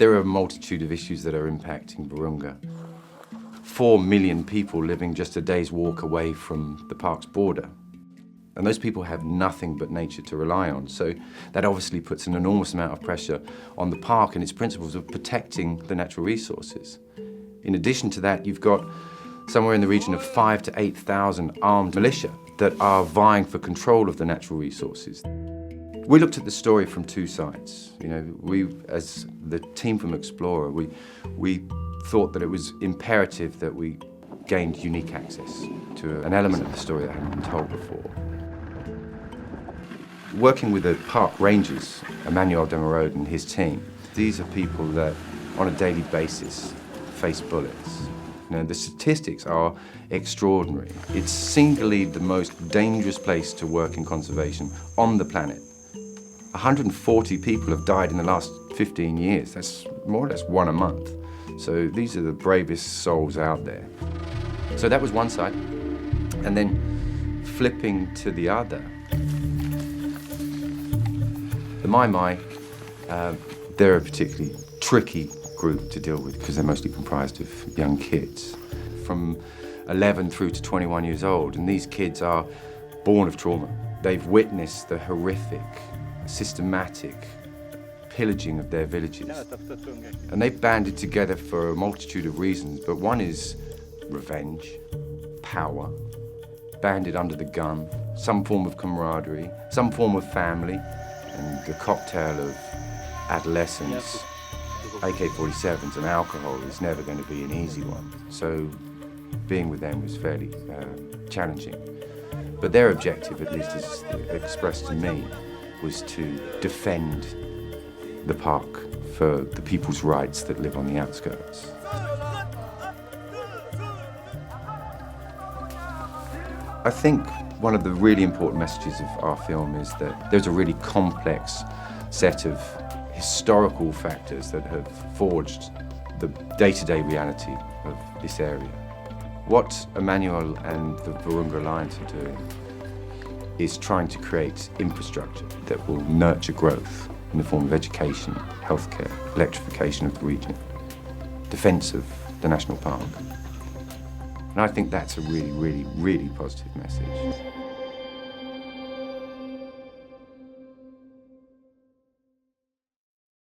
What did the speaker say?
There are a multitude of issues that are impacting Virunga. 4 million people living just a day's walk away from the park's border. And those people have nothing but nature to rely on. So that obviously puts an enormous amount of pressure on the park and its principles of protecting the natural resources. In addition to that, you've got somewhere in the region of 5,000 to 8,000 armed militia that are vying for control of the natural resources. We looked at the story from two sides. You know, we, as the team from Explorer, we thought that it was imperative that we gained unique access to an element of the story that hadn't been told before. Working with the park rangers, Emmanuel Demerode and his team, these are people that on a daily basis face bullets. You know, the statistics are extraordinary. It's singularly the most dangerous place to work in conservation on the planet. 140 people have died in the last 15 years. That's more or less one a month. So these are the bravest souls out there. So that was one side. And then flipping to the other, the Mai, they're a particularly tricky group to deal with because they're mostly comprised of young kids from 11 through to 21 years old. And these kids are born of trauma. They've witnessed the horrific, systematic pillaging of their villages. And they've banded together for a multitude of reasons, but one is revenge, power, banded under the gun, some form of camaraderie, some form of family, and the cocktail of adolescence, AK-47s and alcohol is never going to be an easy one. So being with them was fairly challenging. But their objective, at least as expressed to me, was to defend the park for the people's rights that live on the outskirts. I think one of the really important messages of our film is that there's a really complex set of historical factors that have forged the day-to-day reality of this area. What Emmanuel and the Virunga Alliance are doing is trying to create infrastructure that will nurture growth in the form of education, healthcare, electrification of the region, defence of the national park. And I think that's a really, really, really positive message.